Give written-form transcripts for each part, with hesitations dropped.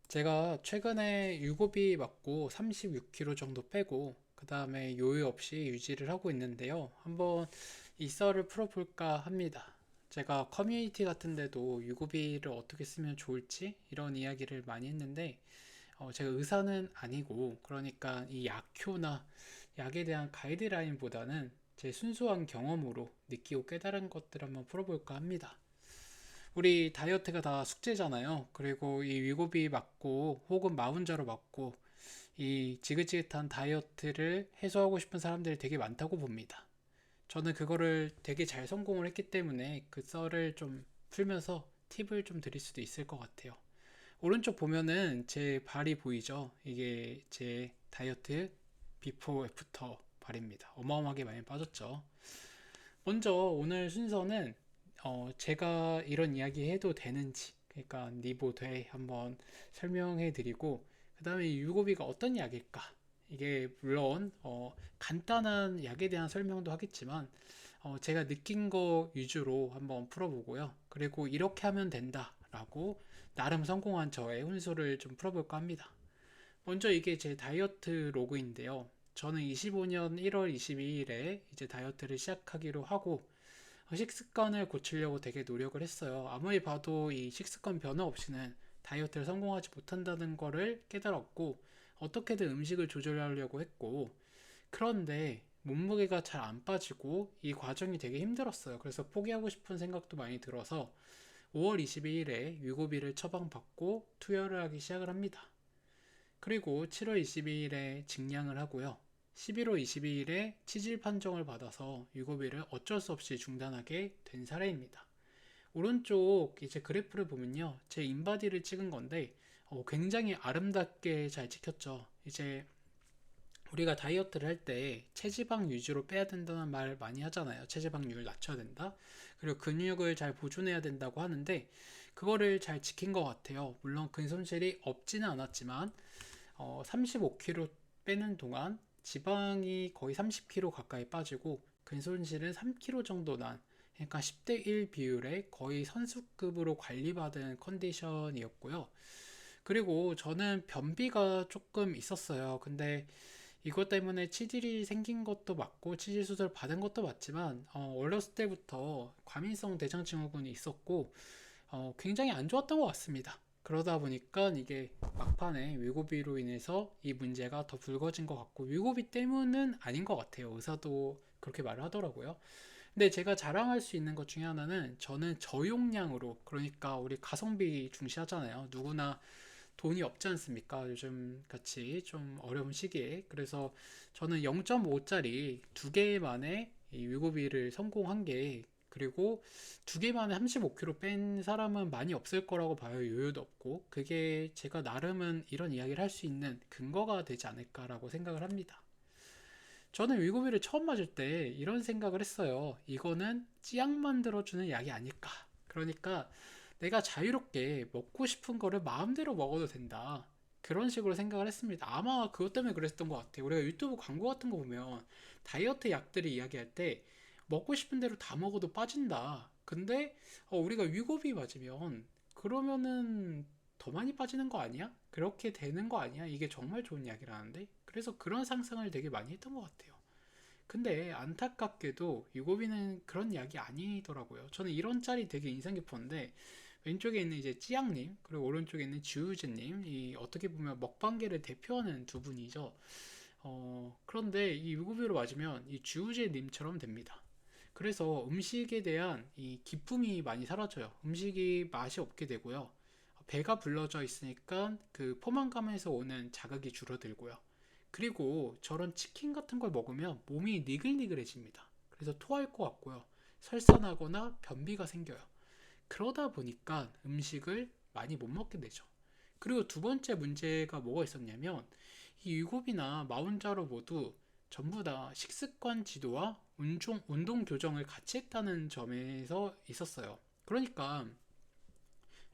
제가 최근에 유고비 맞고 36kg 정도 빼고 그 다음에 요요 없이 유지를 하고 있는데요. 한번 이 썰을 풀어볼까 합니다. 제가 커뮤니티 같은 데도 유고비를 어떻게 쓰면 좋을지 이런 이야기를 많이 했는데 제가 의사는 아니고 그러니까 이 약효나 약에 대한 가이드라인보다는 제 순수한 경험으로 느끼고 깨달은 것들을 한번 풀어볼까 합니다. 우리 다이어트가 다 숙제잖아요. 그리고 이 위고비 맞고 혹은 마흔자로 맞고 이 지긋지긋한 다이어트를 해소하고 싶은 사람들이 되게 많다고 봅니다. 저는 그거를 되게 잘 성공을 했기 때문에 그 썰을 좀 풀면서 팁을 좀 드릴 수도 있을 것 같아요. 오른쪽 보면은 제 발이 보이죠? 이게 제 다이어트 비포 애프터 발입니다. 어마어마하게 많이 빠졌죠. 먼저 오늘 순서는 제가 이런 이야기 해도 되는지, 그러니까 니보돼 한번 설명해 드리고, 그 다음에 유고비가 어떤 약일까? 이게 물론 간단한 약에 대한 설명도 하겠지만 제가 느낀 거 위주로 한번 풀어보고요. 그리고 이렇게 하면 된다라고 나름 성공한 저의 훈수를 좀 풀어볼까 합니다. 먼저 이게 제 다이어트 로그인데요. 저는 25년 1월 22일에 이제 다이어트를 시작하기로 하고 식습관을 고치려고 되게 노력을 했어요. 아무리 봐도 이 식습관 변화 없이는 다이어트를 성공하지 못한다는 거를 깨달았고 어떻게든 음식을 조절하려고 했고 그런데 몸무게가 잘 안 빠지고 이 과정이 되게 힘들었어요. 그래서 포기하고 싶은 생각도 많이 들어서 5월 22일에 위고비를 처방받고 투여를 하기 시작을 합니다. 그리고 7월 22일에 직량을 하고요. 11월 22일에 치질 판정을 받아서 유고비를 어쩔 수 없이 중단하게 된 사례입니다. 오른쪽 이제 그래프를 보면요. 제 인바디를 찍은 건데 굉장히 아름답게 잘 찍혔죠. 이제 우리가 다이어트를 할 때 체지방 위주로 빼야 된다는 말 많이 하잖아요. 체지방률 낮춰야 된다. 그리고 근육을 잘 보존해야 된다고 하는데 그거를 잘 지킨 것 같아요. 물론 근손실이 없지는 않았지만 35kg 빼는 동안 지방이 거의 30kg 가까이 빠지고 근손실은 3kg 정도 난 그러니까 10대 1 비율의 거의 선수급으로 관리받은 컨디션이었고요. 그리고 저는 변비가 조금 있었어요. 근데 이것 때문에 치질이 생긴 것도 맞고 치질 수술 받은 것도 맞지만 어렸을 때부터 과민성 대장증후군이 있었고 굉장히 안 좋았던 것 같습니다. 그러다 보니까 이게 막판에 위고비로 인해서 이 문제가 더 불거진 것 같고 위고비 때문은 아닌 것 같아요. 의사도 그렇게 말을 하더라고요. 근데 제가 자랑할 수 있는 것 중에 하나는 저는 저용량으로 그러니까 우리 가성비 중시하잖아요. 누구나 돈이 없지 않습니까? 요즘 같이 좀 어려운 시기에. 그래서 저는 0.5짜리 두 개 만에 이 위고비를 성공한 게 그리고 두 개 만에 35kg 뺀 사람은 많이 없을 거라고 봐요. 요요도 없고. 그게 제가 나름은 이런 이야기를 할 수 있는 근거가 되지 않을까라고 생각을 합니다. 저는 위고비를 처음 맞을 때 이런 생각을 했어요. 이거는 찌약 만들어주는 약이 아닐까. 그러니까 내가 자유롭게 먹고 싶은 거를 마음대로 먹어도 된다. 그런 식으로 생각을 했습니다. 아마 그것 때문에 그랬던 것 같아요. 우리가 유튜브 광고 같은 거 보면 다이어트 약들이 이야기할 때 먹고 싶은 대로 다 먹어도 빠진다. 근데 우리가 위고비 맞으면 그러면은 더 많이 빠지는 거 아니야? 그렇게 되는 거 아니야? 이게 정말 좋은 약이라는데? 그래서 그런 상상을 되게 많이 했던 것 같아요. 근데 안타깝게도 유고비는 그런 약이 아니더라고요. 저는 이런 짤이 되게 인상 깊었는데 왼쪽에 있는 이제 찌양님 그리고 오른쪽에 있는 주우재님 이 어떻게 보면 먹방계를 대표하는 두 분이죠. 그런데 이 유고비로 맞으면 이 주우재님처럼 됩니다. 그래서 음식에 대한 이 기쁨이 많이 사라져요. 음식이 맛이 없게 되고요. 배가 불러져 있으니까 그 포만감에서 오는 자극이 줄어들고요. 그리고 저런 치킨 같은 걸 먹으면 몸이 니글니글해집니다. 그래서 토할 것 같고요. 설사나거나 변비가 생겨요. 그러다 보니까 음식을 많이 못 먹게 되죠. 그리고 두 번째 문제가 뭐가 있었냐면 이 유급이나 마운자로 모두 전부 다 식습관 지도와 운동 교정을 같이 했다는 점에서 있었어요. 그러니까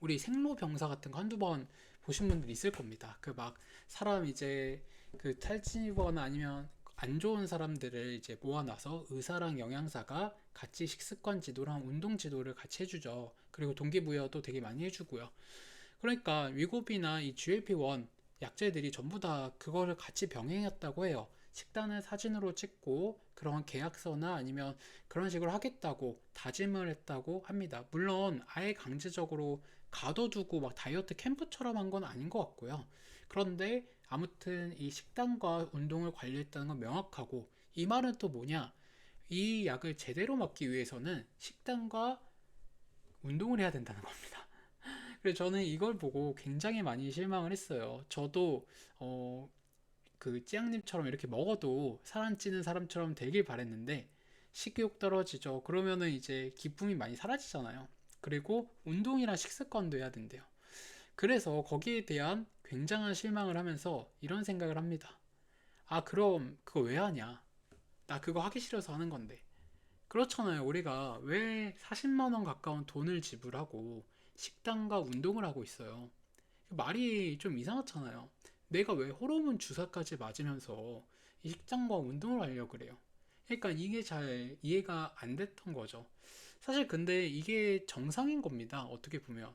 우리 생로병사 같은 거 한두 번 보신 분들 있을 겁니다. 그 막 사람 이제 그 탈진이거나 아니면 안 좋은 사람들을 이제 모아놔서 의사랑 영양사가 같이 식습관 지도랑 운동 지도를 같이 해주죠. 그리고 동기부여도 되게 많이 해주고요. 그러니까 위고비나 이 GLP-1 약제들이 전부 다 그거를 같이 병행했다고 해요. 식단을 사진으로 찍고 그런 계약서나 아니면 그런 식으로 하겠다고 다짐을 했다고 합니다. 물론 아예 강제적으로 가둬두고 막 다이어트 캠프처럼 한 건 아닌 것 같고요. 그런데 아무튼 이 식단과 운동을 관리했다는 건 명확하고, 이 말은 또 뭐냐? 이 약을 제대로 맞기 위해서는 식단과 운동을 해야 된다는 겁니다. 그래서 저는 이걸 보고 굉장히 많이 실망을 했어요. 저도 그 찌양님처럼 이렇게 먹어도 살 안 찌는 사람처럼 되길 바랬는데 식욕 떨어지죠. 그러면은 이제 기쁨이 많이 사라지잖아요. 그리고 운동이랑 식습관도 해야 된대요. 그래서 거기에 대한 굉장한 실망을 하면서 이런 생각을 합니다. 아, 그럼 그거 왜 하냐? 나 그거 하기 싫어서 하는 건데. 그렇잖아요. 우리가 왜 40만 원 가까운 돈을 지불하고 식단과 운동을 하고 있어요. 말이 좀 이상하잖아요. 내가 왜 호르몬 주사까지 맞으면서 이 식단과 운동을 하려고 그래요. 그러니까 이게 잘 이해가 안 됐던 거죠. 사실 근데 이게 정상인 겁니다. 어떻게 보면.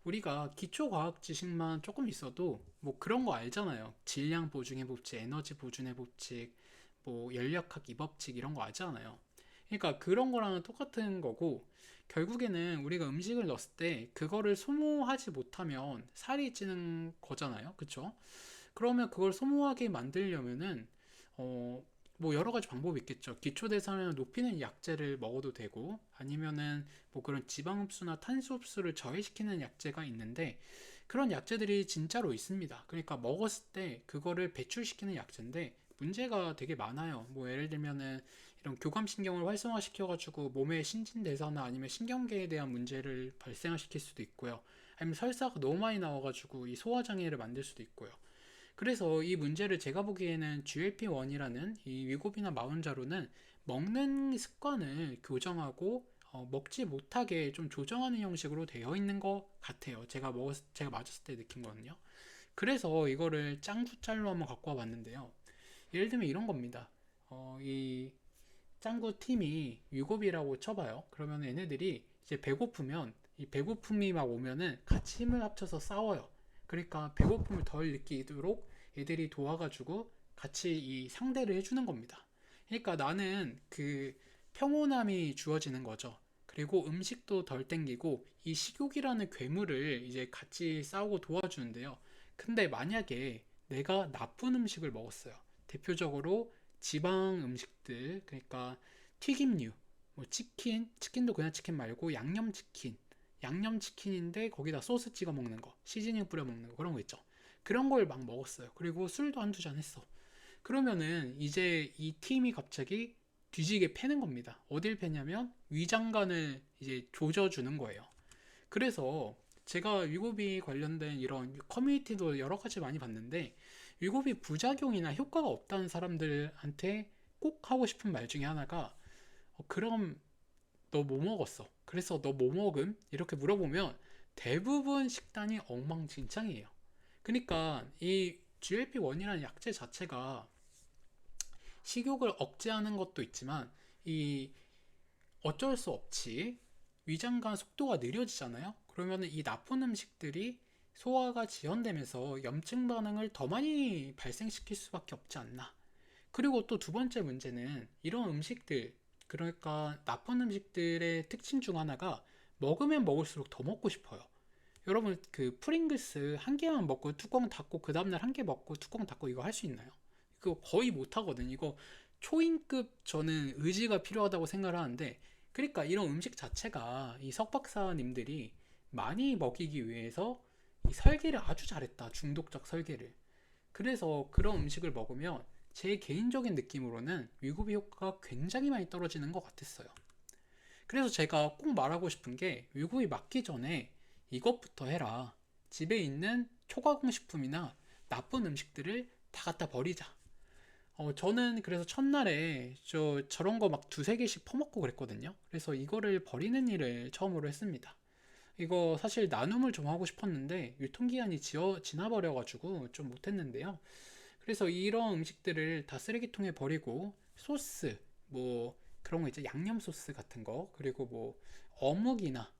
우리가 기초 과학 지식만 조금 있어도 뭐 그런 거 알잖아요. 질량 보충의 법칙, 에너지 보존의 법칙, 뭐 연력학 이법칙 이런 거 알잖아요. 그러니까 그런 거랑은 똑같은 거고, 결국에는 우리가 음식을 넣었을 때 그거를 소모하지 못하면 살이 찌는 거잖아요. 그쵸? 그러면 그걸 소모하게 만들려면은 어, 뭐 여러 가지 방법이 있겠죠. 기초 대사량을 높이는 약제를 먹어도 되고, 아니면은 뭐 그런 지방 흡수나 탄수 흡수를 저해시키는 약제가 있는데, 그런 약제들이 진짜로 있습니다. 그러니까 먹었을 때 그거를 배출시키는 약제인데 문제가 되게 많아요. 뭐 예를 들면은 이런 교감신경을 활성화시켜가지고 몸의 신진대사나 아니면 신경계에 대한 문제를 발생시킬 수도 있고요. 아니면 설사가 너무 많이 나와가지고 이 소화장애를 만들 수도 있고요. 그래서 이 문제를 제가 보기에는 GLP-1이라는 이 위고비나 마흔자로는 먹는 습관을 교정하고 먹지 못하게 좀 조정하는 형식으로 되어 있는 것 같아요. 제가 맞았을 때 느낀 거는요. 그래서 이거를 짱구짤로 한번 갖고 와봤는데요. 예를 들면 이런 겁니다. 이 짱구 팀이 위고비라고 쳐봐요. 그러면 얘네들이 이제 배고프면 이 배고픔이 막 오면은 같이 힘을 합쳐서 싸워요. 그러니까 배고픔을 덜 느끼도록 애들이 도와가지고 같이 이 상대를 해주는 겁니다. 그러니까 나는 그 평온함이 주어지는 거죠. 그리고 음식도 덜 땡기고 이 식욕이라는 괴물을 이제 같이 싸우고 도와주는데요. 근데 만약에 내가 나쁜 음식을 먹었어요. 대표적으로 지방 음식들, 그러니까 튀김류, 뭐 치킨도 그냥 치킨 말고 양념치킨인데 거기다 소스 찍어 먹는 거, 시즈닝 뿌려 먹는 거, 그런 거 있죠. 그런 걸 막 먹었어요. 그리고 술도 한두 잔 했어. 그러면은 이제 이 팀이 갑자기 뒤지게 패는 겁니다. 어딜 패냐면 위장관을 이제 조져주는 거예요. 그래서 제가 위고비 관련된 이런 커뮤니티도 여러 가지 많이 봤는데, 위고비 부작용이나 효과가 없다는 사람들한테 꼭 하고 싶은 말 중에 하나가 그럼 너 뭐 먹었어? 그래서 너 뭐 먹음? 이렇게 물어보면 대부분 식단이 엉망진창이에요. 그러니까 이 GLP-1이라는 약제 자체가 식욕을 억제하는 것도 있지만 이 어쩔 수 없이 위장관 속도가 느려지잖아요. 그러면 이 나쁜 음식들이 소화가 지연되면서 염증 반응을 더 많이 발생시킬 수밖에 없지 않나. 그리고 또 두 번째 문제는 이런 음식들, 그러니까 나쁜 음식들의 특징 중 하나가 먹으면 먹을수록 더 먹고 싶어요. 여러분 그 프링글스 한 개만 먹고 뚜껑 닫고 그 다음날 한 개 먹고 뚜껑 닫고 이거 할 수 있나요? 이거 거의 못 하거든. 이거 초인급 저는 의지가 필요하다고 생각을 하는데, 그러니까 이런 음식 자체가 이 석박사님들이 많이 먹이기 위해서 이 설계를 아주 잘했다. 중독적 설계를. 그래서 그런 음식을 먹으면 제 개인적인 느낌으로는 위고비 효과가 굉장히 많이 떨어지는 것 같았어요. 그래서 제가 꼭 말하고 싶은 게 위고비 맞기 전에 이것부터 해라. 집에 있는 초가공 식품이나 나쁜 음식들을 다 갖다 버리자. 저는 그래서 첫날에 저런 거 막 두세 개씩 퍼먹고 그랬거든요. 그래서 이거를 버리는 일을 처음으로 했습니다. 이거 사실 나눔을 좀 하고 싶었는데 유통기한이 지나버려가지고 좀 못했는데요. 그래서 이런 음식들을 다 쓰레기통에 버리고 소스, 뭐 그런 거 있죠. 양념 소스 같은 거, 그리고 뭐 어묵이나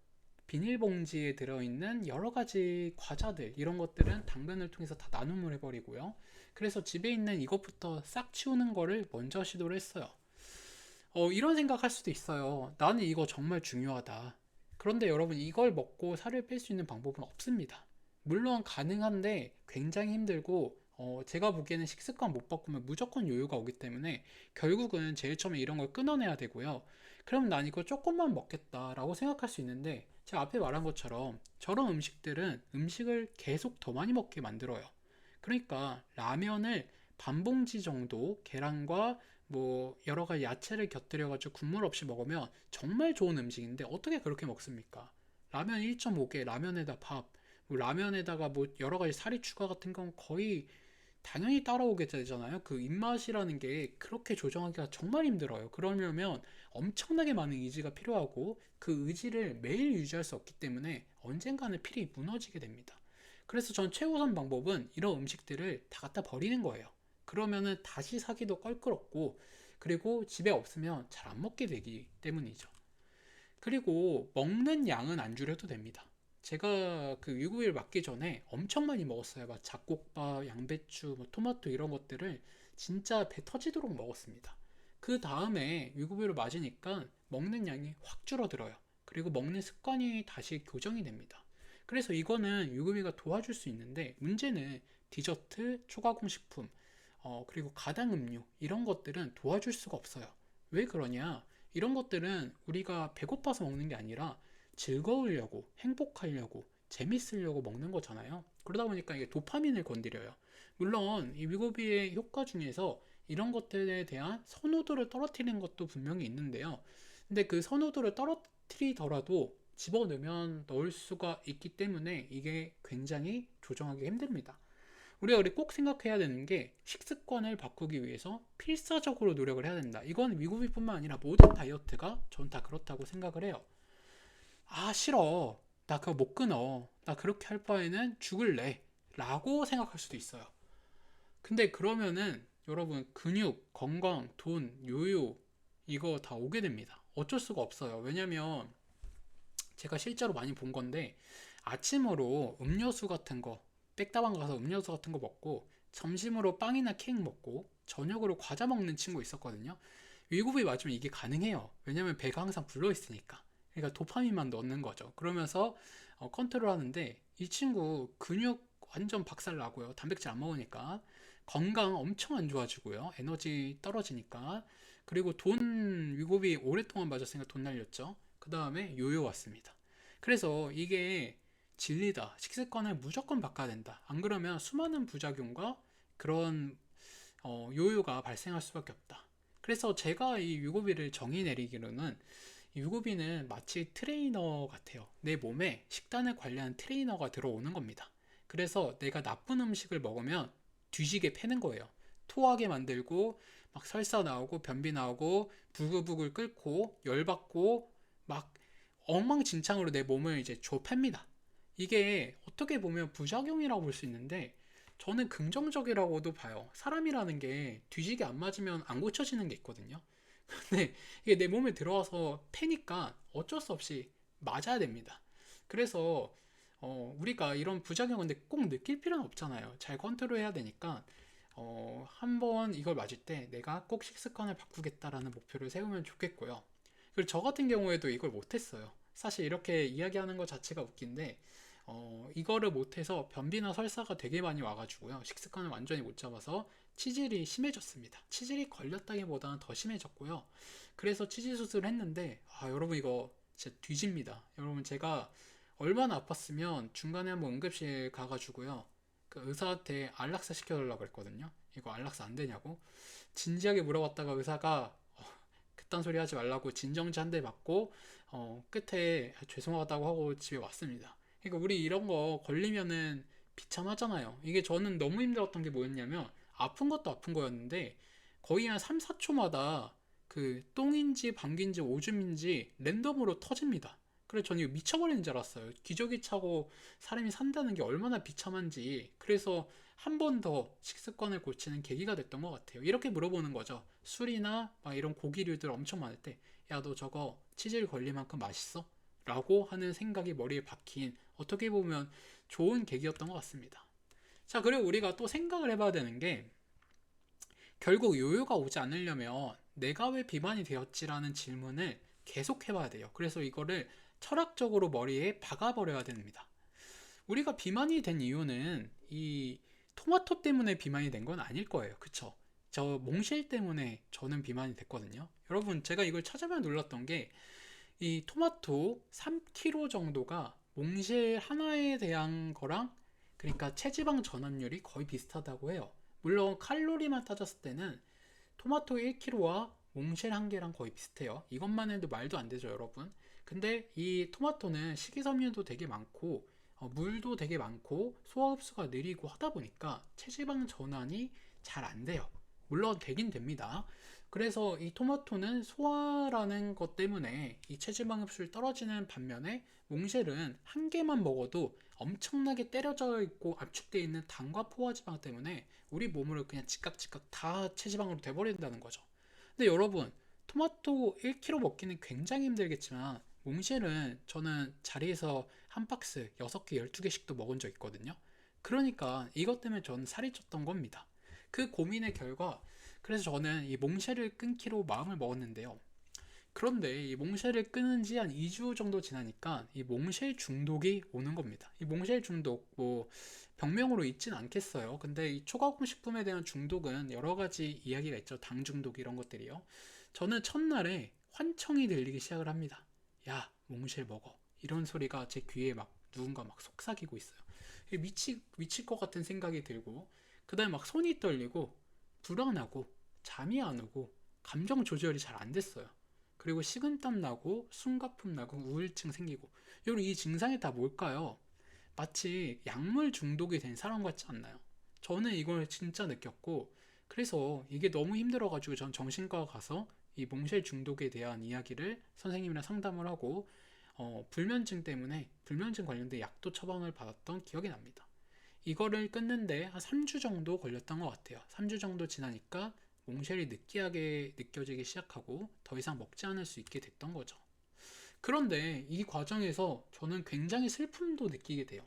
비닐봉지에 들어있는 여러 가지 과자들, 이런 것들은 당근을 통해서 다 나눔을 해버리고요. 그래서 집에 있는 이것부터 싹 치우는 거를 먼저 시도를 했어요. 이런 생각할 수도 있어요. 나는 이거 정말 중요하다. 그런데 여러분, 이걸 먹고 살을 뺄 수 있는 방법은 없습니다. 물론 가능한데 굉장히 힘들고, 제가 보기에는 식습관 못 바꾸면 무조건 요요가 오기 때문에 결국은 제일 처음에 이런 걸 끊어내야 되고요. 그럼 난 이거 조금만 먹겠다라고 생각할 수 있는데, 제가 앞에 말한 것처럼 저런 음식들은 음식을 계속 더 많이 먹게 만들어요. 그러니까 라면을 반 봉지 정도 계란과 뭐 여러 가지 야채를 곁들여 가지고 국물 없이 먹으면 정말 좋은 음식인데 어떻게 그렇게 먹습니까? 라면 1.5개, 라면에다 밥, 뭐 라면에다가 뭐 여러 가지 사리 추가 같은 건 거의 당연히 따라오게 되잖아요. 그 입맛이라는 게 그렇게 조정하기가 정말 힘들어요. 그러려면 엄청나게 많은 의지가 필요하고 그 의지를 매일 유지할 수 없기 때문에 언젠가는 필히 무너지게 됩니다. 그래서 전 최우선 방법은 이런 음식들을 다 갖다 버리는 거예요. 그러면은 다시 사기도 껄끄럽고, 그리고 집에 없으면 잘 안 먹게 되기 때문이죠. 그리고 먹는 양은 안 줄여도 됩니다. 제가 그 위구이를 맞기 전에 엄청 많이 먹었어요. 막 잡곡밥, 양배추, 뭐 토마토 이런 것들을 진짜 배 터지도록 먹었습니다. 그 다음에 위구이를 맞으니까 먹는 양이 확 줄어들어요. 그리고 먹는 습관이 다시 교정이 됩니다. 그래서 이거는 위구이가 도와줄 수 있는데, 문제는 디저트, 초가공 식품, 그리고 가당 음료 이런 것들은 도와줄 수가 없어요. 왜 그러냐? 이런 것들은 우리가 배고파서 먹는 게 아니라 즐거우려고, 행복하려고, 재밌으려고 먹는 거잖아요. 그러다 보니까 이게 도파민을 건드려요. 물론 이 위고비의 효과 중에서 이런 것들에 대한 선호도를 떨어뜨리는 것도 분명히 있는데요. 근데 그 선호도를 떨어뜨리더라도 집어넣으면 넣을 수가 있기 때문에 이게 굉장히 조정하기 힘듭니다. 우리가 꼭 생각해야 되는 게, 식습관을 바꾸기 위해서 필사적으로 노력을 해야 된다. 이건 미국뿐만 아니라 모든 다이어트가 전 다 그렇다고 생각을 해요. 아, 싫어. 나 그거 못 끊어. 나 그렇게 할 바에는 죽을래. 라고 생각할 수도 있어요. 근데 그러면은 여러분, 근육, 건강, 돈, 요요 이거 다 오게 됩니다. 어쩔 수가 없어요. 왜냐면 제가 실제로 많이 본 건데, 아침으로 음료수 같은 거, 백다방 가서 음료수 같은 거 먹고, 점심으로 빵이나 케이크 먹고, 저녁으로 과자 먹는 친구 있었거든요. 위고비 맞으면 이게 가능해요. 왜냐면 배가 항상 불러 있으니까. 그러니까 도파민만 넣는 거죠. 그러면서 컨트롤 하는데, 이 친구 근육 완전 박살 나고요. 단백질 안 먹으니까. 건강 엄청 안 좋아지고요. 에너지 떨어지니까. 그리고 돈, 위고비 오랫동안 맞았으니까 돈 날렸죠. 그 다음에 요요 왔습니다. 그래서 이게 진리다. 식습관을 무조건 바꿔야 된다. 안 그러면 수많은 부작용과 그런 요요가 발생할 수밖에 없다. 그래서 제가 이 유고비를 정의 내리기로는, 유고비는 마치 트레이너 같아요. 내 몸에 식단을 관리하는 트레이너가 들어오는 겁니다. 그래서 내가 나쁜 음식을 먹으면 뒤지게 패는 거예요. 토하게 만들고, 막 설사 나오고 변비 나오고 부글부글 끓고 열받고 막 엉망진창으로 내 몸을 이제 좁힙니다. 이게 어떻게 보면 부작용이라고 볼 수 있는데, 저는 긍정적이라고도 봐요. 사람이라는 게 뒤지게 안 맞으면 안 고쳐지는 게 있거든요. 근데 이게 내 몸에 들어와서 패니까 어쩔 수 없이 맞아야 됩니다. 그래서 우리가 이런 부작용은 근데 꼭 느낄 필요는 없잖아요. 잘 컨트롤 해야 되니까, 한번 이걸 맞을 때 내가 꼭 식습관을 바꾸겠다라는 목표를 세우면 좋겠고요. 그리고 저 같은 경우에도 이걸 못했어요. 사실 이렇게 이야기하는 것 자체가 웃긴데, 이거를 못해서 변비나 설사가 되게 많이 와가지고요. 식습관을 완전히 못 잡아서 치질이 심해졌습니다. 치질이 걸렸다기보다는 더 심해졌고요. 그래서 치질 수술을 했는데, 여러분 이거 진짜 뒤집니다. 여러분, 제가 얼마나 아팠으면 중간에 한번 응급실 가가지고요. 그 의사한테 안락사 시켜달라고 그랬거든요. 이거 안락사 안 되냐고. 진지하게 물어봤다가 의사가 그딴 소리 하지 말라고 진정제 한 대 맞고, 끝에 죄송하다고 하고 집에 왔습니다. 그러니까 우리 이런 거 걸리면은 비참하잖아요. 이게 저는 너무 힘들었던 게 뭐였냐면, 아픈 것도 아픈 거였는데 거의 한 3, 4초마다 그 똥인지 방귀인지 오줌인지 랜덤으로 터집니다. 그래서 저는 이거 미쳐버리는 줄 알았어요. 기저귀 차고 사람이 산다는 게 얼마나 비참한지. 그래서 한 번 더 식습관을 고치는 계기가 됐던 것 같아요. 이렇게 물어보는 거죠. 술이나 막 이런 고기류들 엄청 많을 때, 야, 너 저거 치질 걸릴 만큼 맛있어? 라고 하는 생각이 머리에 박힌 어떻게 보면 좋은 계기였던 것 같습니다. 자, 그리고 우리가 또 생각을 해봐야 되는 게 결국 요요가 오지 않으려면 내가 왜 비만이 되었지라는 질문을 계속 해봐야 돼요. 그래서 이거를 철학적으로 머리에 박아버려야 됩니다. 우리가 비만이 된 이유는 이 토마토 때문에 비만이 된 건 아닐 거예요. 그쵸? 저 몽쉘 때문에 저는 비만이 됐거든요. 여러분, 제가 이걸 찾아보면 놀랐던 게 이 토마토 3kg 정도가 몽쉘 하나에 대한 거랑 그러니까 체지방 전환율이 거의 비슷하다고 해요. 물론 칼로리만 따졌을 때는 토마토 1kg와 몽쉘 한 개랑 거의 비슷해요. 이것만 해도 말도 안 되죠, 여러분. 근데 이 토마토는 식이섬유도 되게 많고 물도 되게 많고 소화 흡수가 느리고 하다 보니까 체지방 전환이 잘 안 돼요. 물론 되긴 됩니다. 그래서 이 토마토는 소화라는 것 때문에 이 체지방 흡수율 떨어지는 반면에 몽쉘은 한 개만 먹어도 엄청나게 때려져 있고 압축되어 있는 당과 포화지방 때문에 우리 몸을 그냥 즉각 다 체지방으로 돼버린다는 거죠. 근데 여러분, 토마토 1kg 먹기는 굉장히 힘들겠지만 몽쉘은 저는 자리에서 한 박스 6개, 12개씩도 먹은 적 있거든요. 그러니까 이것 때문에 저는 살이 쪘던 겁니다. 그 고민의 결과 그래서 저는 이 몽쉘을 끊기로 마음을 먹었는데요. 그런데 이 몽쉘을 끊은 지 한 2주 정도 지나니까 이 몽쉘 중독이 오는 겁니다. 이 몽쉘 중독 뭐 병명으로 있진 않겠어요. 근데 이 초가공 식품에 대한 중독은 여러 가지 이야기가 있죠. 당 중독 이런 것들이요. 저는 첫날에 환청이 들리기 시작을 합니다. 야, 몽쉘 먹어. 이런 소리가 제 귀에 막 누군가 막 속삭이고 있어요. 미칠 것 같은 생각이 들고 그다음에 막 손이 떨리고 불안하고 잠이 안 오고 감정 조절이 잘 안 됐어요. 그리고 식은땀 나고 숨가쁨 나고 우울증 생기고 여러분 이 증상이 다 뭘까요? 마치 약물 중독이 된 사람 같지 않나요? 저는 이걸 진짜 느꼈고 그래서 이게 너무 힘들어가지고 전 정신과 가서 이 몽쉘 중독에 대한 이야기를 선생님이랑 상담을 하고 불면증 때문에 불면증 관련된 약도 처방을 받았던 기억이 납니다. 이거를 끊는데 한 3주 정도 걸렸던 것 같아요. 3주 정도 지나니까 몽쉘이 느끼하게 느껴지기 시작하고 더 이상 먹지 않을 수 있게 됐던 거죠. 그런데 이 과정에서 저는 굉장히 슬픔도 느끼게 돼요.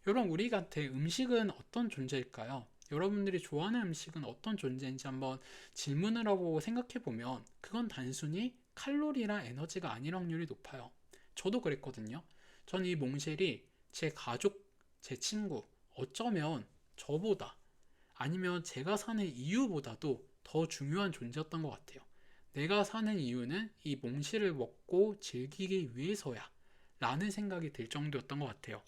여러분, 우리한테 음식은 어떤 존재일까요? 여러분들이 좋아하는 음식은 어떤 존재인지 한번 질문을 하고 생각해 보면 그건 단순히 칼로리나 에너지가 아닐 확률이 높아요. 저도 그랬거든요. 전 이 몽쉘이 제 가족, 제 친구, 어쩌면 저보다 아니면 제가 사는 이유보다도 더 중요한 존재였던 것 같아요. 내가 사는 이유는 이 몽실을 먹고 즐기기 위해서야 라는 생각이 들 정도였던 것 같아요.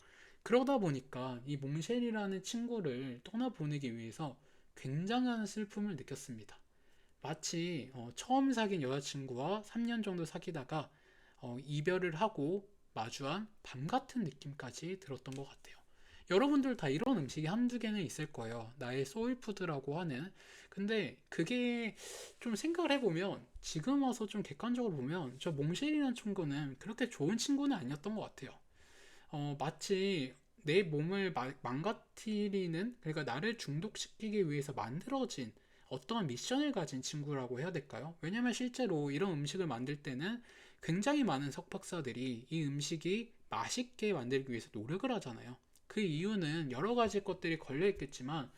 그러다 보니까 이 몽쉘이라는 친구를 떠나보내기 위해서 굉장한 슬픔을 느꼈습니다. 마치 처음 사귄 여자친구와 3년 정도 사귀다가 이별을 하고 마주한 밤 같은 느낌까지 들었던 것 같아요. 여러분들 다 이런 음식이 한두 개는 있을 거예요. 나의 소울푸드라고 하는. 근데 그게 좀 생각을 해보면 지금 와서 좀 객관적으로 보면 저 몽쉘이라는 친구는 그렇게 좋은 친구는 아니었던 것 같아요. 마치 내 몸을 망가뜨리는 그러니까 나를 중독시키기 위해서 만들어진 어떠한 미션을 가진 친구라고 해야 될까요? 왜냐면 실제로 이런 음식을 만들 때는 굉장히 많은 석박사들이 이 음식이 맛있게 만들기 위해서 노력을 하잖아요. 그 이유는 여러 가지 것들이 걸려 있겠지만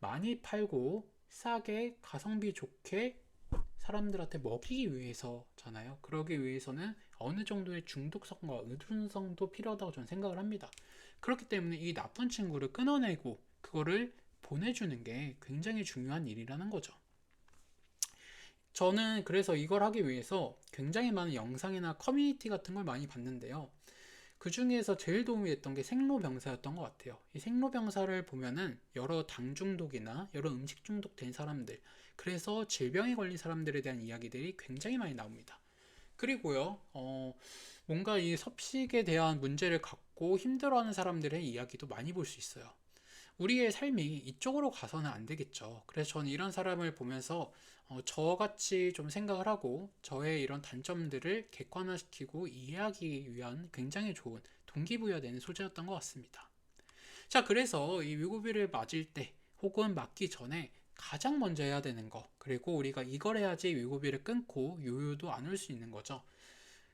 많이 팔고 싸게 가성비 좋게 사람들한테 먹이기 위해서잖아요. 그러기 위해서는 어느 정도의 중독성과 의존성도 필요하다고 저는 생각을 합니다. 그렇기 때문에 이 나쁜 친구를 끊어내고 그거를 보내주는 게 굉장히 중요한 일이라는 거죠. 저는 그래서 이걸 하기 위해서 굉장히 많은 영상이나 커뮤니티 같은 걸 많이 봤는데요. 그 중에서 제일 도움이 됐던 게 생로병사였던 것 같아요. 이 생로병사를 보면은 여러 당 중독이나 여러 음식 중독된 사람들, 그래서 질병에 걸린 사람들에 대한 이야기들이 굉장히 많이 나옵니다. 그리고요, 뭔가 이 섭식에 대한 문제를 갖고 힘들어하는 사람들의 이야기도 많이 볼 수 있어요. 우리의 삶이 이쪽으로 가서는 안 되겠죠. 그래서 저는 이런 사람을 보면서 저같이 좀 생각을 하고 저의 이런 단점들을 객관화시키고 이해하기 위한 굉장히 좋은 동기부여되는 소재였던 것 같습니다. 자, 그래서 이 위고비를 맞을 때 혹은 맞기 전에 가장 먼저 해야 되는 거, 그리고 우리가 이걸 해야지 위고비를 끊고 요요도 안 올 수 있는 거죠.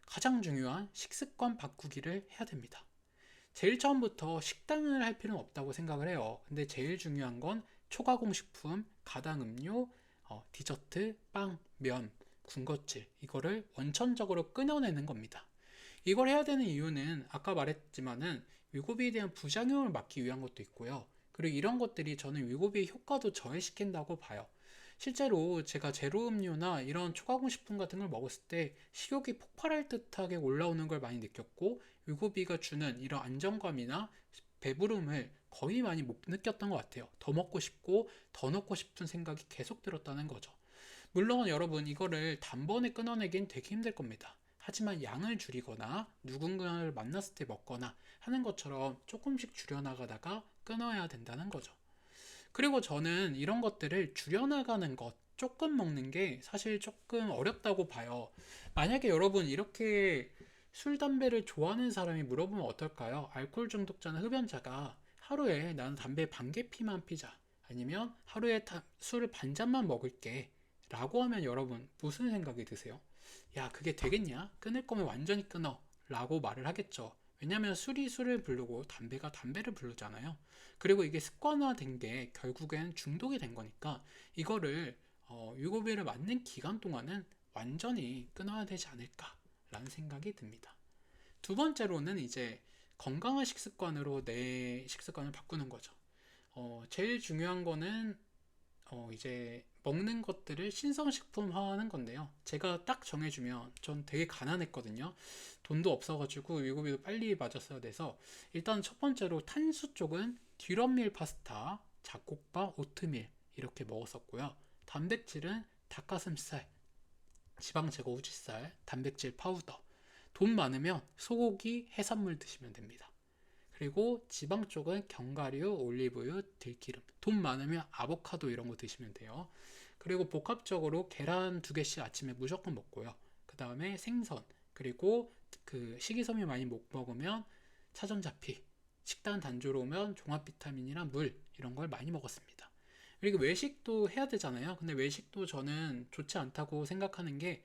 가장 중요한 식습관 바꾸기를 해야 됩니다. 제일 처음부터 식단을 할 필요는 없다고 생각을 해요. 근데 제일 중요한 건 초가공식품, 가당음료, 디저트, 빵, 면, 군것질 이거를 원천적으로 끊어내는 겁니다. 이걸 해야 되는 이유는 아까 말했지만은 위고비에 대한 부작용을 막기 위한 것도 있고요. 그리고 이런 것들이 저는 위고비의 효과도 저해시킨다고 봐요. 실제로 제가 제로 음료나 이런 초가공식품 같은 걸 먹었을 때 식욕이 폭발할 듯하게 올라오는 걸 많이 느꼈고 위고비가 주는 이런 안정감이나 배부름을 거의 많이 못 느꼈던 것 같아요. 더 먹고 싶고 더 넣고 싶은 생각이 계속 들었다는 거죠. 물론 여러분 이거를 단번에 끊어내긴 되게 힘들 겁니다. 하지만 양을 줄이거나 누군가를 만났을 때 먹거나 하는 것처럼 조금씩 줄여나가다가 끊어야 된다는 거죠. 그리고 저는 이런 것들을 줄여나가는 것, 조금 먹는 게 사실 조금 어렵다고 봐요. 만약에 여러분 이렇게 술, 담배를 좋아하는 사람이 물어보면 어떨까요? 알코올 중독자나 흡연자가 하루에 나는 담배 반 개 피만 피자. 아니면 하루에 술을 반 잔만 먹을게. 라고 하면 여러분 무슨 생각이 드세요? 야, 그게 되겠냐? 끊을 거면 완전히 끊어. 라고 말을 하겠죠. 왜냐면 술이 술을 부르고 담배가 담배를 부르잖아요. 그리고 이게 습관화된 게 결국엔 중독이 된 거니까 이거를 유고비를 맞는 기간 동안은 완전히 끊어야 되지 않을까라는 생각이 듭니다. 두 번째로는 이제 건강한 식습관으로 내 식습관을 바꾸는 거죠. 제일 중요한 거는 이제 먹는 것들을 신선식품화하는 건데요. 제가 딱 정해주면 전 되게 가난했거든요. 돈도 없어가지고 위고비도 빨리 맞았어야 돼서 일단 첫 번째로 탄수 쪽은 듀럼밀 파스타, 잡곡밥, 오트밀 이렇게 먹었었고요. 단백질은 닭가슴살, 지방 제거 후지살, 단백질 파우더. 돈 많으면 소고기, 해산물 드시면 됩니다. 그리고 지방 쪽은 견과류, 올리브유, 들기름. 돈 많으면 아보카도 이런 거 드시면 돼요. 그리고 복합적으로 계란 2개씩 아침에 무조건 먹고요. 그 다음에 생선, 그리고 그 식이섬유 많이 못 먹으면 차전자피, 식단 단조로 오면 종합 비타민이랑 물 이런 걸 많이 먹었습니다. 그리고 외식도 해야 되잖아요. 근데 외식도 저는 좋지 않다고 생각하는 게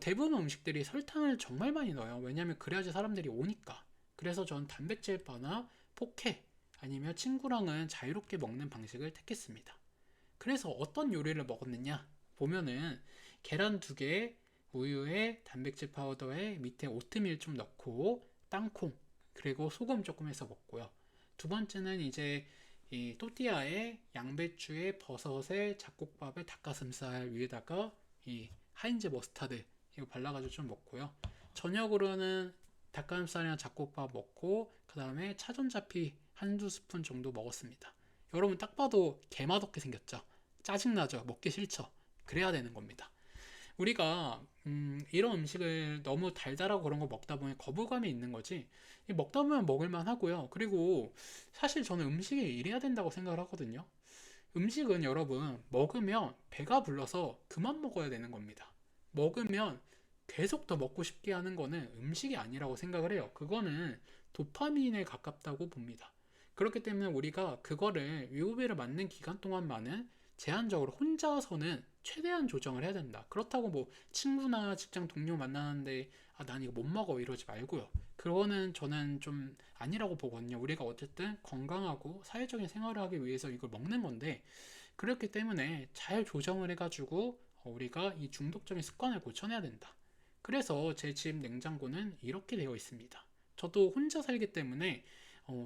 대부분 음식들이 설탕을 정말 많이 넣어요. 왜냐하면 그래야지 사람들이 오니까. 그래서 전 단백질 바나 포케 아니면 친구랑은 자유롭게 먹는 방식을 택했습니다. 그래서 어떤 요리를 먹었느냐 보면은 계란 2개, 우유에 단백질 파우더에 밑에 오트밀 좀 넣고 땅콩 그리고 소금 조금 해서 먹고요. 두 번째는 이제 이 또띠아에 양배추에 버섯에 잡곡밥에 닭가슴살 위에다가 이 하인즈 머스타드 이거 발라가지고 좀 먹고요. 저녁으로는 닭가슴살이랑 잡곡밥 먹고 그 다음에 차전자피 한두 스푼 정도 먹었습니다. 여러분 딱 봐도 개맛없게 생겼죠? 짜증나죠? 먹기 싫죠? 그래야 되는 겁니다. 우리가 이런 음식을 너무 달달하고 그런 거 먹다 보면 거부감이 있는 거지 먹다 보면 먹을만 하고요. 그리고 사실 저는 음식이 이래야 된다고 생각을 하거든요. 음식은 여러분 먹으면 배가 불러서 그만 먹어야 되는 겁니다. 먹으면 계속 더 먹고 싶게 하는 거는 음식이 아니라고 생각을 해요. 그거는 도파민에 가깝다고 봅니다. 그렇기 때문에 우리가 그거를 위고비를 맞는 기간 동안만은 제한적으로 혼자서는 최대한 조정을 해야 된다. 그렇다고 뭐 친구나 직장 동료 만나는데 난 이거 못 먹어 이러지 말고요. 그거는 저는 좀 아니라고 보거든요. 우리가 어쨌든 건강하고 사회적인 생활을 하기 위해서 이걸 먹는 건데 그렇기 때문에 잘 조정을 해가지고 우리가 이 중독적인 습관을 고쳐내야 된다. 그래서 제 집 냉장고는 이렇게 되어 있습니다. 저도 혼자 살기 때문에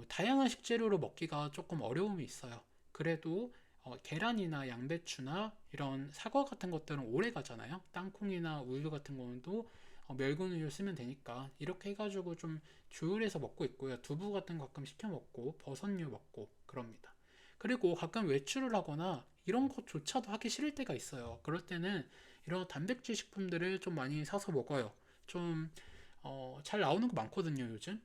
다양한 식재료로 먹기가 조금 어려움이 있어요. 그래도 계란이나 양배추나 이런 사과 같은 것들은 오래 가잖아요. 땅콩이나 우유 같은 거도 멸균 우유 쓰면 되니까 이렇게 해가지고 좀 조율해서 먹고 있고요. 두부 같은 거 가끔 시켜 먹고 버섯류 먹고 그럽니다. 그리고 가끔 외출을 하거나 이런 것조차도 하기 싫을 때가 있어요. 그럴 때는 이런 단백질 식품들을 좀 많이 사서 먹어요. 좀 잘 나오는 거 많거든요, 요즘.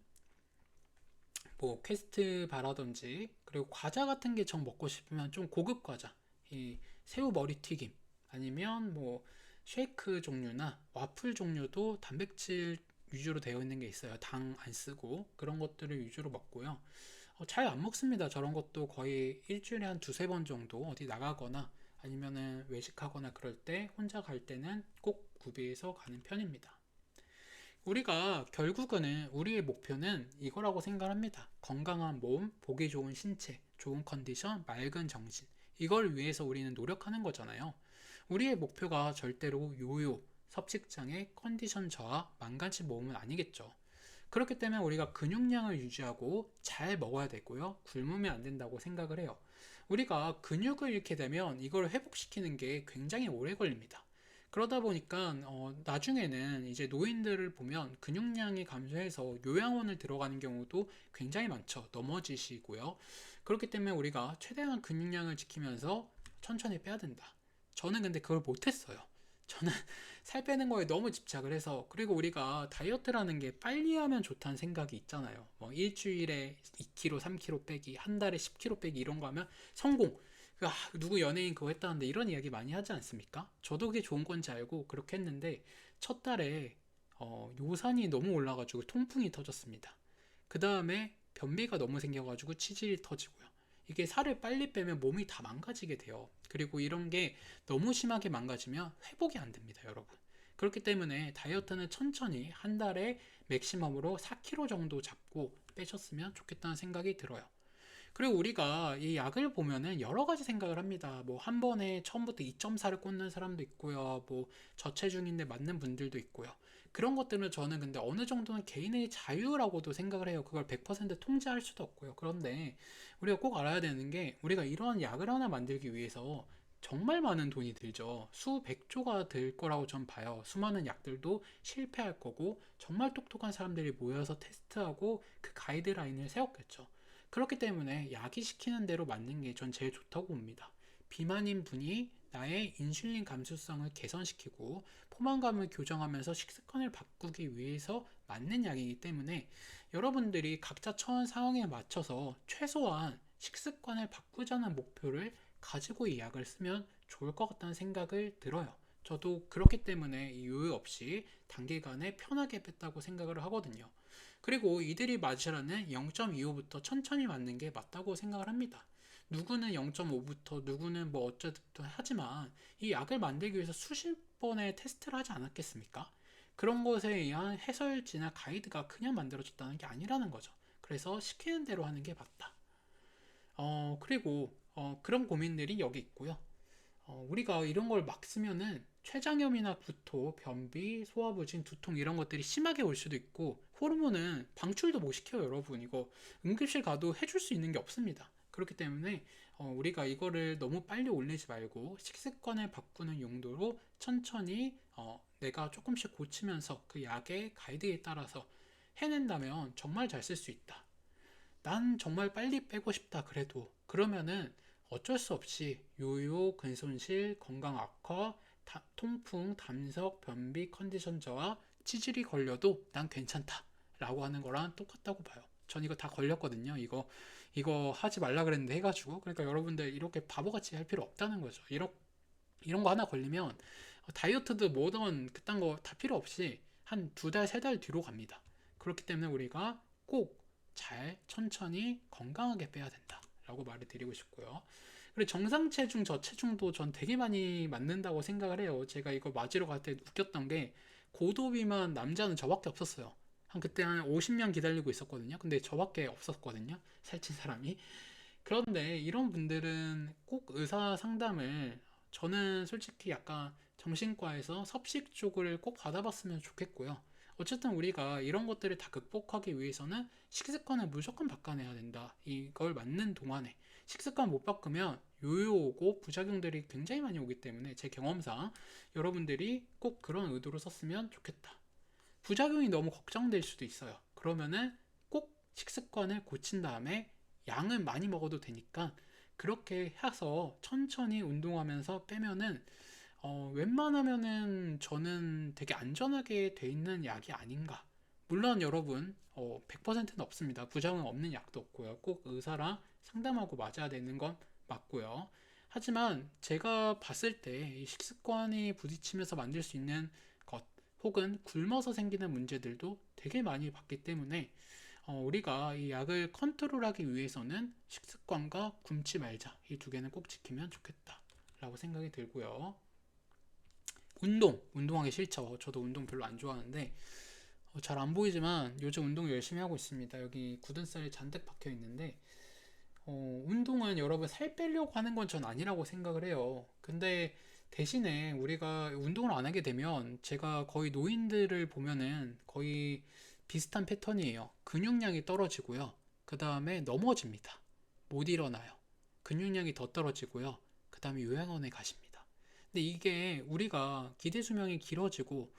뭐 퀘스트 바라든지 그리고 과자 같은 게 정 먹고 싶으면 좀 고급 과자 이 새우 머리 튀김 아니면 뭐 쉐이크 종류나 와플 종류도 단백질 위주로 되어 있는 게 있어요. 당 안 쓰고 그런 것들을 위주로 먹고요. 잘 안 먹습니다. 저런 것도 거의 일주일에 한 두세 번 정도 어디 나가거나 아니면은 외식하거나 그럴 때 혼자 갈 때는 꼭 구비해서 가는 편입니다. 우리가 결국은 우리의 목표는 이거라고 생각합니다. 건강한 몸, 보기 좋은 신체, 좋은 컨디션, 맑은 정신. 이걸 위해서 우리는 노력하는 거잖아요. 우리의 목표가 절대로 요요, 섭식장애, 컨디션 저하, 망가진 몸은 아니겠죠. 그렇기 때문에 우리가 근육량을 유지하고 잘 먹어야 되고요. 굶으면 안 된다고 생각을 해요. 우리가 근육을 잃게 되면 이걸 회복시키는 게 굉장히 오래 걸립니다. 그러다 보니까 나중에는 이제 노인들을 보면 근육량이 감소해서 요양원을 들어가는 경우도 굉장히 많죠. 넘어지시고요. 그렇기 때문에 우리가 최대한 근육량을 지키면서 천천히 빼야 된다. 저는 근데 그걸 못했어요. 저는 살 빼는 거에 너무 집착을 해서, 그리고 우리가 다이어트라는 게 빨리 하면 좋다는 생각이 있잖아요. 뭐 일주일에 2kg, 3kg 빼기, 한 달에 10kg 빼기 이런 거 하면 성공. 누구 연예인 그거 했다는데 이런 이야기 많이 하지 않습니까? 저도 그게 좋은 건지 알고 그렇게 했는데 첫 달에 요산이 너무 올라가지고 통풍이 터졌습니다. 그 다음에 변비가 너무 생겨가지고 치질이 터지고요. 이게 살을 빨리 빼면 몸이 다 망가지게 돼요. 그리고 이런 게 너무 심하게 망가지면 회복이 안 됩니다, 여러분. 그렇기 때문에 다이어트는 천천히 한 달에 맥시멈으로 4kg 정도 잡고 빼셨으면 좋겠다는 생각이 들어요. 그리고 우리가 이 약을 보면은 여러 가지 생각을 합니다. 뭐 한 번에 처음부터 2.4를 꽂는 사람도 있고요. 뭐 저체중인데 맞는 분들도 있고요. 그런 것들은 저는 근데 어느 정도는 개인의 자유라고도 생각을 해요. 그걸 100% 통제할 수도 없고요. 그런데 우리가 꼭 알아야 되는 게, 우리가 이러한 약을 하나 만들기 위해서 정말 많은 돈이 들죠. 수백조가 들 거라고 전 봐요. 수많은 약들도 실패할 거고 정말 똑똑한 사람들이 모여서 테스트하고 그 가이드라인을 세웠겠죠. 그렇기 때문에 약이 시키는 대로 맞는 게 전 제일 좋다고 봅니다. 비만인 분이 나의 인슐린 감수성을 개선시키고 포만감을 교정하면서 식습관을 바꾸기 위해서 맞는 약이기 때문에 여러분들이 각자 처한 상황에 맞춰서 최소한 식습관을 바꾸자는 목표를 가지고 이 약을 쓰면 좋을 것 같다는 생각을 들어요. 저도 그렇기 때문에 이 요요 없이 단기간에 편하게 뺐다고 생각을 하거든요. 그리고 이들이 맞으라는 0.25부터 천천히 맞는 게 맞다고 생각을 합니다. 누구는 0.5부터 누구는 뭐 어쩌부터 하지만 이 약을 만들기 위해서 수십 번의 테스트를 하지 않았겠습니까? 그런 것에 의한 해설지나 가이드가 그냥 만들어졌다는 게 아니라는 거죠. 그래서 시키는 대로 하는 게 맞다. 그리고 그런 고민들이 여기 있고요. 우리가 이런 걸 막 쓰면은 췌장염이나 구토, 변비, 소화부진, 두통 이런 것들이 심하게 올 수도 있고, 호르몬은 방출도 못 시켜요, 여러분. 이거 응급실 가도 해줄 수 있는 게 없습니다. 그렇기 때문에 우리가 이거를 너무 빨리 올리지 말고 식습관을 바꾸는 용도로 천천히 내가 조금씩 고치면서 그 약의 가이드에 따라서 해낸다면 정말 잘 쓸 수 있다. 난 정말 빨리 빼고 싶다 그래도 그러면은 어쩔 수 없이 요요, 근손실, 건강 악화, 통풍, 담석, 변비, 컨디션 저하, 치질이 걸려도 난 괜찮다 라고 하는 거랑 똑같다고 봐요. 전 이거 다 걸렸거든요. 이거 하지 말라 그랬는데 해가지고. 그러니까 여러분들 이렇게 바보같이 할 필요 없다는 거죠. 이런 거 하나 걸리면 다이어트도 뭐든 그딴 거 다 필요 없이 한 두 달, 세 달 뒤로 갑니다. 그렇기 때문에 우리가 꼭 잘 천천히 건강하게 빼야 된다 라고 말을 드리고 싶고요. 그리고 정상 체중, 저체중도 전 되게 많이 맞는다고 생각을 해요. 제가 이거 맞으러 갈 때 웃겼던 게 고도 비만 남자는 저밖에 없었어요. 그때 한 50명 기다리고 있었거든요. 근데 저밖에 없었거든요. 살찐 사람이. 그런데 이런 분들은 꼭 의사 상담을, 저는 솔직히 약간 정신과에서 섭식 쪽을 꼭 받아봤으면 좋겠고요. 어쨌든 우리가 이런 것들을 다 극복하기 위해서는 식습관을 무조건 바꿔내야 된다. 이걸 맞는 동안에 식습관 못 바꾸면 요요 오고 부작용들이 굉장히 많이 오기 때문에 제 경험상 여러분들이 꼭 그런 의도로 썼으면 좋겠다. 부작용이 너무 걱정될 수도 있어요. 그러면은 꼭 식습관을 고친 다음에 양은 많이 먹어도 되니까 그렇게 해서 천천히 운동하면서 빼면은 웬만하면은 저는 되게 안전하게 돼 있는 약이 아닌가. 물론 여러분 100%는 없습니다. 부작용 없는 약도 없고요. 꼭 의사랑 상담하고 맞아야 되는 건 맞고요. 하지만 제가 봤을 때 이 식습관이 부딪히면서 만들 수 있는 것, 혹은 굶어서 생기는 문제들도 되게 많이 봤기 때문에 우리가 이 약을 컨트롤하기 위해서는 식습관과 굶지 말자, 이 두 개는 꼭 지키면 좋겠다 라고 생각이 들고요. 운동하기 싫죠. 저도 운동 별로 안 좋아하는데 잘 안 보이지만 요즘 운동 열심히 하고 있습니다. 여기 굳은 살이 잔뜩 박혀 있는데 운동은 여러분 살 빼려고 하는 건 전 아니라고 생각을 해요. 근데 대신에 우리가 운동을 안 하게 되면 제가 거의 노인들을 보면은 거의 비슷한 패턴이에요. 근육량이 떨어지고요. 그 다음에 넘어집니다. 못 일어나요. 근육량이 더 떨어지고요. 그 다음에 요양원에 가십니다. 근데 이게 우리가 기대 수명이 길어지고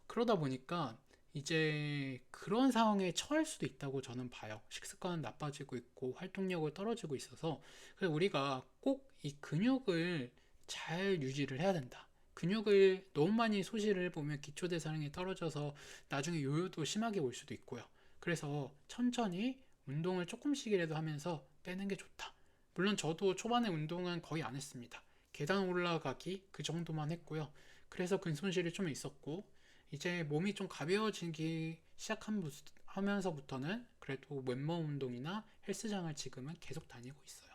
그러다 보니까 이제 그런 상황에 처할 수도 있다고 저는 봐요. 식습관은 나빠지고 있고 활동력을 떨어지고 있어서 그래서 우리가 꼭 이 근육을 잘 유지를 해야 된다. 근육을 너무 많이 소실을 해보면 기초대사량이 떨어져서 나중에 요요도 심하게 올 수도 있고요. 그래서 천천히 운동을 조금씩이라도 하면서 빼는 게 좋다. 물론 저도 초반에 운동은 거의 안 했습니다. 계단 올라가기 그 정도만 했고요. 그래서 근손실이 좀 있었고 이제 몸이 좀 가벼워지기 시작하면서부터는 그래도 맨몸 운동이나 헬스장을 지금은 계속 다니고 있어요.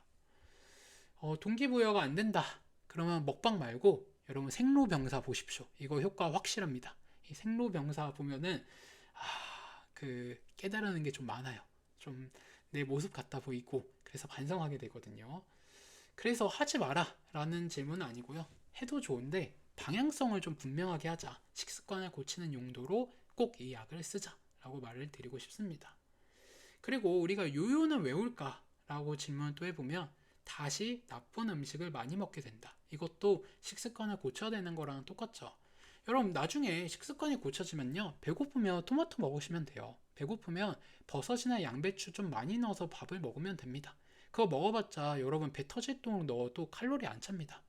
동기부여가 안 된다. 그러면 먹방 말고 여러분 생로병사 보십시오. 이거 효과 확실합니다. 이 생로병사 보면은 그 깨달은 게 좀 많아요. 좀 내 모습 같아 보이고 그래서 반성하게 되거든요. 그래서 하지 마라 라는 질문은 아니고요. 해도 좋은데 방향성을 좀 분명하게 하자. 식습관을 고치는 용도로 꼭 이 약을 쓰자 라고 말을 드리고 싶습니다. 그리고 우리가 요요는 왜 올까? 라고 질문을 또 해보면 다시 나쁜 음식을 많이 먹게 된다. 이것도 식습관을 고쳐야 되는 거랑 똑같죠. 여러분 나중에 식습관이 고쳐지면요. 배고프면 토마토 먹으시면 돼요. 배고프면 버섯이나 양배추 좀 많이 넣어서 밥을 먹으면 됩니다. 그거 먹어봤자 여러분 배 터질 정도로 넣어도 칼로리 안 찹니다.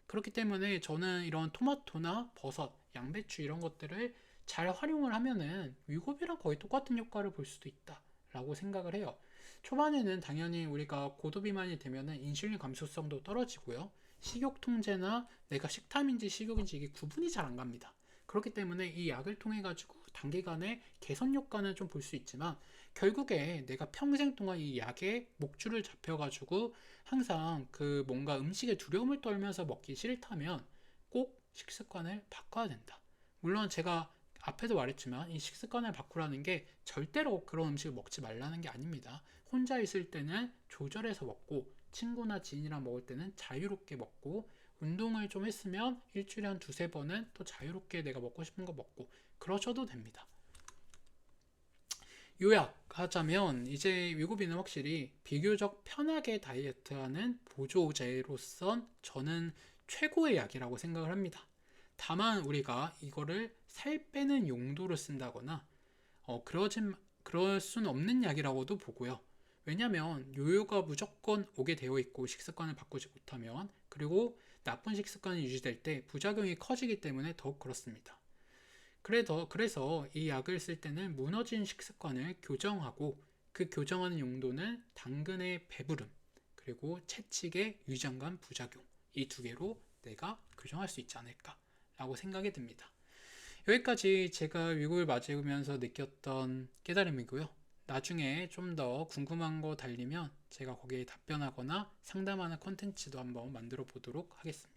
그렇기 때문에 저는 이런 토마토나 버섯, 양배추 이런 것들을 잘 활용을 하면은 위고비랑 거의 똑같은 효과를 볼 수도 있다라고 생각을 해요. 초반에는 당연히 우리가 고도비만이 되면은 인슐린 감소성도 떨어지고요. 식욕 통제나 내가 식탐인지 식욕인지 이게 구분이 잘 안 갑니다. 그렇기 때문에 이 약을 통해 가지고 단기간에 개선 효과는 좀 볼 수 있지만 결국에 내가 평생 동안 이 약에 목줄을 잡혀가지고 항상 그 뭔가 음식에 두려움을 떨면서 먹기 싫다면 꼭 식습관을 바꿔야 된다. 물론 제가 앞에도 말했지만 이 식습관을 바꾸라는 게 절대로 그런 음식을 먹지 말라는 게 아닙니다. 혼자 있을 때는 조절해서 먹고 친구나 지인이랑 먹을 때는 자유롭게 먹고 운동을 좀 했으면 일주일에 한 두세 번은 또 자유롭게 내가 먹고 싶은 거 먹고 그러셔도 됩니다. 요약하자면 이제 위고비는 확실히 비교적 편하게 다이어트하는 보조제로선 저는 최고의 약이라고 생각을 합니다. 다만 우리가 이거를 살 빼는 용도로 쓴다거나 그럴 수는 없는 약이라고도 보고요. 왜냐하면 요요가 무조건 오게 되어 있고 식습관을 바꾸지 못하면 그리고 나쁜 식습관이 유지될 때 부작용이 커지기 때문에 더욱 그렇습니다. 그래서 이 약을 쓸 때는 무너진 식습관을 교정하고 그 교정하는 용도는 당근의 배부름 그리고 채찍의 위장관 부작용 이 두 개로 내가 교정할 수 있지 않을까라고 생각이 듭니다. 여기까지 제가 미국을 맞으면서 느꼈던 깨달음이고요. 나중에 좀 더 궁금한 거 달리면 제가 거기에 답변하거나 상담하는 컨텐츠도 한번 만들어 보도록 하겠습니다.